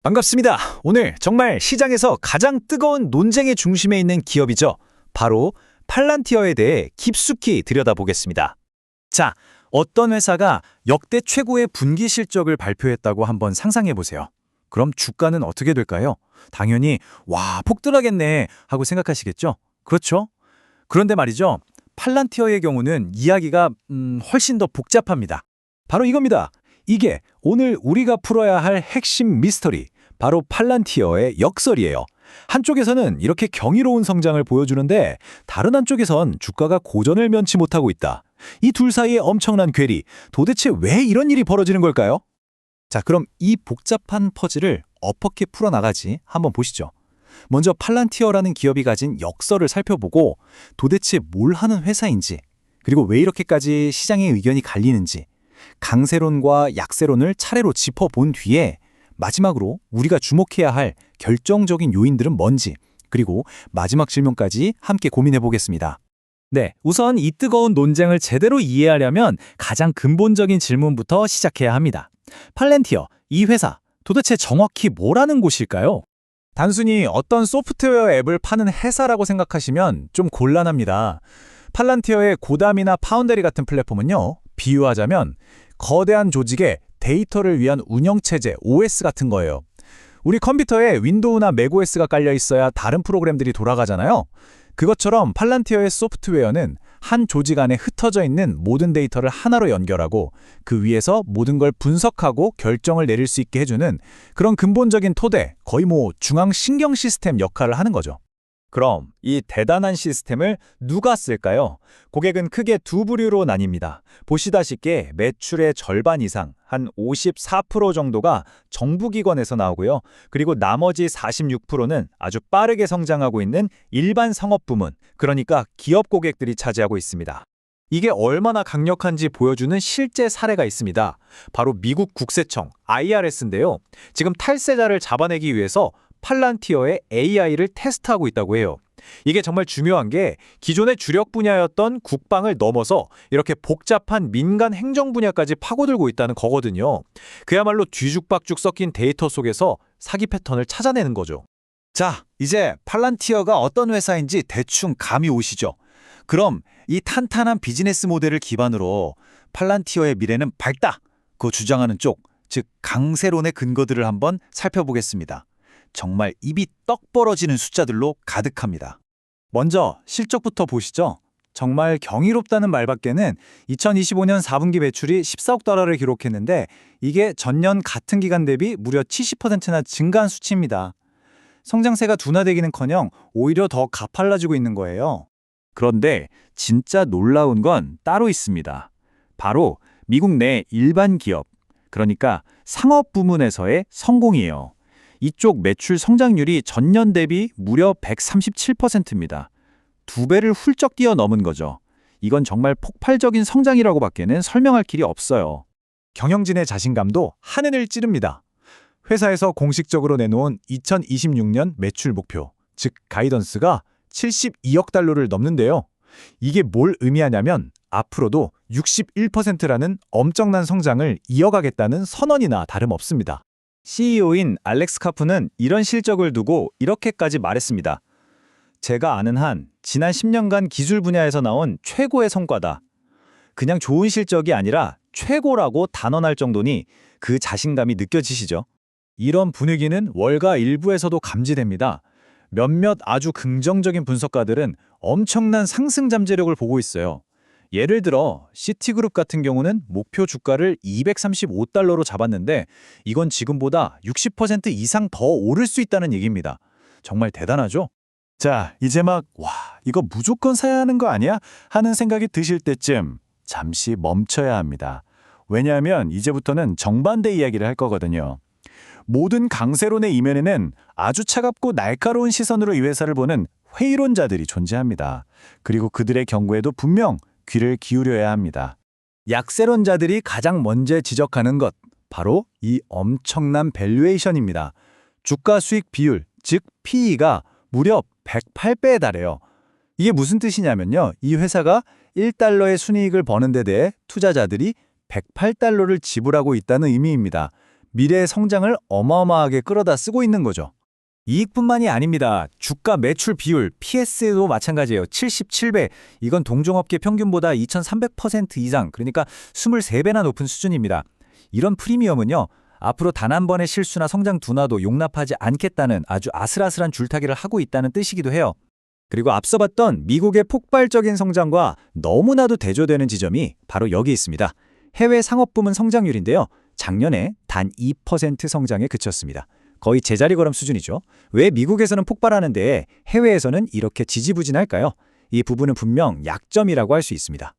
반갑습니다. 오늘 정말 시장에서 가장 뜨거운 논쟁의 중심에 있는 기업이죠. 바로 팔란티어에 대해 깊숙이 들여다보겠습니다. 자, 어떤 회사가 역대 최고의 분기 실적을 발표했다고 한번 상상해 보세요. 그럼 주가는 어떻게 될까요? 당연히 와, 폭등하겠네 하고 생각하시겠죠? 그렇죠? 그런데 말이죠. 팔란티어의 경우는 이야기가 훨씬 더 복잡합니다. 바로 이겁니다. 이게 오늘 우리가 풀어야 할 핵심 미스터리, 바로 팔란티어의 역설이에요. 한쪽에서는 이렇게 경이로운 성장을 보여주는데 다른 한쪽에선 주가가 고전을 면치 못하고 있다. 이 둘 사이의 엄청난 괴리, 도대체 왜 이런 일이 벌어지는 걸까요? 자, 그럼 이 복잡한 퍼즐을 어떻게 풀어나가지 한번 보시죠. 먼저 팔란티어라는 기업이 가진 역설을 살펴보고 도대체 뭘 하는 회사인지, 그리고 왜 이렇게까지 시장의 의견이 갈리는지, 강세론과 약세론을 차례로 짚어본 뒤에 마지막으로 우리가 주목해야 할 결정적인 요인들은 뭔지, 그리고 마지막 질문까지 함께 고민해 보겠습니다. 네, 우선 이 뜨거운 논쟁을 제대로 이해하려면 가장 근본적인 질문부터 시작해야 합니다. 팔란티어, 이 회사, 도대체 정확히 뭐라는 곳일까요? 단순히 어떤 소프트웨어 앱을 파는 회사라고 생각하시면 좀 곤란합니다. 팔란티어의 고담이나 파운데리 같은 플랫폼은요, 비유하자면 거대한 조직의 데이터를 위한 운영체제, OS 같은 거예요. 우리 컴퓨터에 윈도우나 맥OS가 깔려 있어야 다른 프로그램들이 돌아가잖아요. 그것처럼 팔란티어의 소프트웨어는 한 조직 안에 흩어져 있는 모든 데이터를 하나로 연결하고 그 위에서 모든 걸 분석하고 결정을 내릴 수 있게 해주는 그런 근본적인 토대, 거의 중앙 신경 시스템 역할을 하는 거죠. 그럼 이 대단한 시스템을 누가 쓸까요? 고객은 크게 두 부류로 나뉩니다. 보시다시피 매출의 절반 이상, 한 54% 정도가 정부기관에서 나오고요. 그리고 나머지 46%는 아주 빠르게 성장하고 있는 일반 상업부문, 그러니까 기업 고객들이 차지하고 있습니다. 이게 얼마나 강력한지 보여주는 실제 사례가 있습니다. 바로 미국 국세청 IRS인데요. 지금 탈세자를 잡아내기 위해서 팔란티어의 AI를 테스트하고 있다고 해요. 이게 정말 중요한 게 기존의 주력 분야였던 국방을 넘어서 이렇게 복잡한 민간 행정 분야까지 파고들고 있다는 거거든요. 그야말로 뒤죽박죽 섞인 데이터 속에서 사기 패턴을 찾아내는 거죠. 자, 이제 팔란티어가 어떤 회사인지 대충 감이 오시죠? 그럼 이 탄탄한 비즈니스 모델을 기반으로 팔란티어의 미래는 밝다! 그 주장하는 쪽, 즉 강세론의 근거들을 한번 살펴보겠습니다. 정말 입이 떡 벌어지는 숫자들로 가득합니다. 먼저 실적부터 보시죠. 정말 경이롭다는 말밖에는 2025년 4분기 매출이 14억 달러를 기록했는데 이게 전년 같은 기간 대비 무려 70%나 증가한 수치입니다. 성장세가 둔화되기는커녕 오히려 더 가팔라지고 있는 거예요. 그런데 진짜 놀라운 건 따로 있습니다. 바로 미국 내 일반 기업, 그러니까 상업 부문에서의 성공이에요. 이쪽 매출 성장률이 전년 대비 무려 137%입니다. 두 배를 훌쩍 뛰어넘은 거죠. 이건 정말 폭발적인 성장이라고 밖에는 설명할 길이 없어요. 경영진의 자신감도 하늘을 찌릅니다. 회사에서 공식적으로 내놓은 2026년 매출 목표, 즉 가이던스가 72억 달러를 넘는데요. 이게 뭘 의미하냐면 앞으로도 61%라는 엄청난 성장을 이어가겠다는 선언이나 다름없습니다. CEO인 알렉스 카프는 이런 실적을 두고 이렇게까지 말했습니다. 제가 아는 한 지난 10년간 기술 분야에서 나온 최고의 성과다. 그냥 좋은 실적이 아니라 최고라고 단언할 정도니 그 자신감이 느껴지시죠? 이런 분위기는 월가 일부에서도 감지됩니다. 몇몇 아주 긍정적인 분석가들은 엄청난 상승 잠재력을 보고 있어요. 예를 들어 시티그룹 같은 경우는 목표 주가를 235달러로 잡았는데 이건 지금보다 60% 이상 더 오를 수 있다는 얘기입니다. 정말 대단하죠? 자, 이제 이거 무조건 사야 하는 거 아니야? 하는 생각이 드실 때쯤 잠시 멈춰야 합니다. 왜냐하면 이제부터는 정반대 이야기를 할 거거든요. 모든 강세론의 이면에는 아주 차갑고 날카로운 시선으로 이 회사를 보는 회의론자들이 존재합니다. 그리고 그들의 경고에도 분명 귀를 기울여야 합니다. 약세론자들이 가장 먼저 지적하는 것, 바로 이 엄청난 밸류에이션입니다. 주가 수익 비율, 즉 PE가 무려 108배에 달해요. 이게 무슨 뜻이냐면요. 이 회사가 1달러의 순이익을 버는 데 대해 투자자들이 108달러를 지불하고 있다는 의미입니다. 미래의 성장을 어마어마하게 끌어다 쓰고 있는 거죠. 이익뿐만이 아닙니다. 주가 매출 비율, PS도 마찬가지예요. 77배. 이건 동종업계 평균보다 2300% 이상, 그러니까 23배나 높은 수준입니다. 이런 프리미엄은요, 앞으로 단 한 번의 실수나 성장 둔화도 용납하지 않겠다는 아주 아슬아슬한 줄타기를 하고 있다는 뜻이기도 해요. 그리고 앞서 봤던 미국의 폭발적인 성장과 너무나도 대조되는 지점이 바로 여기 있습니다. 해외 상업 부문 성장률인데요. 작년에 단 2% 성장에 그쳤습니다. 거의 제자리 걸음 수준이죠. 왜 미국에서는 폭발하는데 해외에서는 이렇게 지지부진할까요? 이 부분은 분명 약점이라고 할 수 있습니다.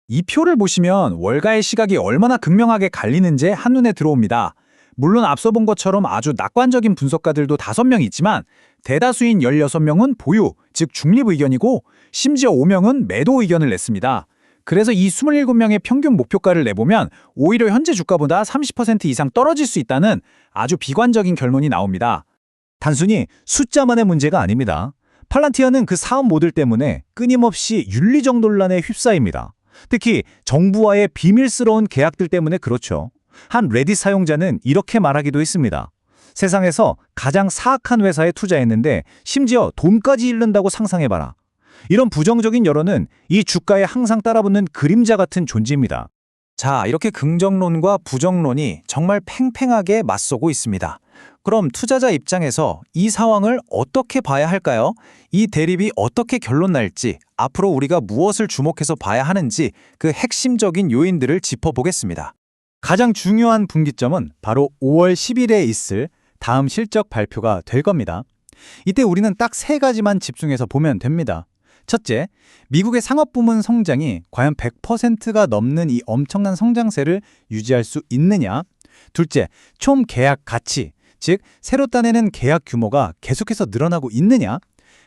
이 표를 보시면 월가의 시각이 얼마나 극명하게 갈리는지 한눈에 들어옵니다. 물론 앞서 본 것처럼 아주 낙관적인 분석가들도 5명 있지만 대다수인 16명은 보유, 즉 중립 의견이고 심지어 5명은 매도 의견을 냈습니다. 그래서 이 27명의 평균 목표가를 내보면 오히려 현재 주가보다 30% 이상 떨어질 수 있다는 아주 비관적인 결론이 나옵니다. 단순히 숫자만의 문제가 아닙니다. 팔란티어는 그 사업 모델 때문에 끊임없이 윤리적 논란에 휩싸입니다. 특히 정부와의 비밀스러운 계약들 때문에 그렇죠. 한 레딧 사용자는 이렇게 말하기도 했습니다. 세상에서 가장 사악한 회사에 투자했는데 심지어 돈까지 잃는다고 상상해봐라. 이런 부정적인 여론은 이 주가에 항상 따라붙는 그림자 같은 존재입니다. 자, 이렇게 긍정론과 부정론이 정말 팽팽하게 맞서고 있습니다. 그럼 투자자 입장에서 이 상황을 어떻게 봐야 할까요? 이 대립이 어떻게 결론 날지, 앞으로 우리가 무엇을 주목해서 봐야 하는지 그 핵심적인 요인들을 짚어보겠습니다. 가장 중요한 분기점은 바로 5월 10일에 있을 다음 실적 발표가 될 겁니다. 이때 우리는 딱 3가지만 집중해서 보면 됩니다. 첫째, 미국의 상업 부문 성장이 과연 100%가 넘는 이 엄청난 성장세를 유지할 수 있느냐? 둘째, 총 계약 가치, 즉 새로 따내는 계약 규모가 계속해서 늘어나고 있느냐?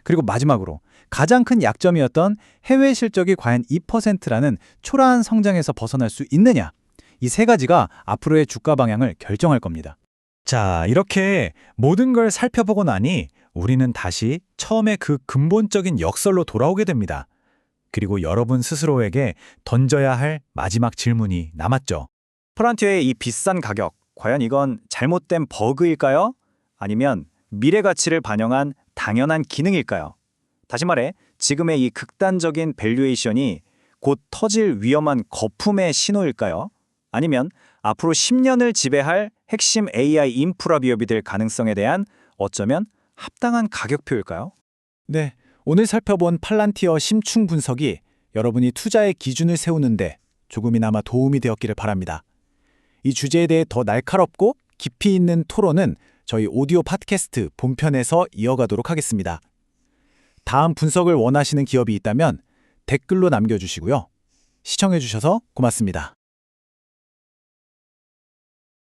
그리고 마지막으로 가장 큰 약점이었던 해외 실적이 과연 2%라는 초라한 성장에서 벗어날 수 있느냐? 이 3가지가 앞으로의 주가 방향을 결정할 겁니다. 자, 이렇게 모든 걸 살펴보고 나니 우리는 다시 처음에 그 근본적인 역설로 돌아오게 됩니다. 그리고 여러분 스스로에게 던져야 할 마지막 질문이 남았죠. 팔란티어의 이 비싼 가격, 과연 이건 잘못된 버그일까요? 아니면 미래 가치를 반영한 당연한 기능일까요? 다시 말해, 지금의 이 극단적인 밸류에이션이 곧 터질 위험한 거품의 신호일까요? 아니면 앞으로 10년을 지배할 핵심 AI 인프라 기업이 될 가능성에 대한 어쩌면 합당한 가격표일까요? 네, 오늘 살펴본 팔란티어 심층 분석이 여러분이 투자의 기준을 세우는데 조금이나마 도움이 되었기를 바랍니다. 이 주제에 대해 더 날카롭고 깊이 있는 토론은 저희 오디오 팟캐스트 본편에서 이어가도록 하겠습니다. 다음 분석을 원하시는 기업이 있다면 댓글로 남겨주시고요. 시청해주셔서 고맙습니다.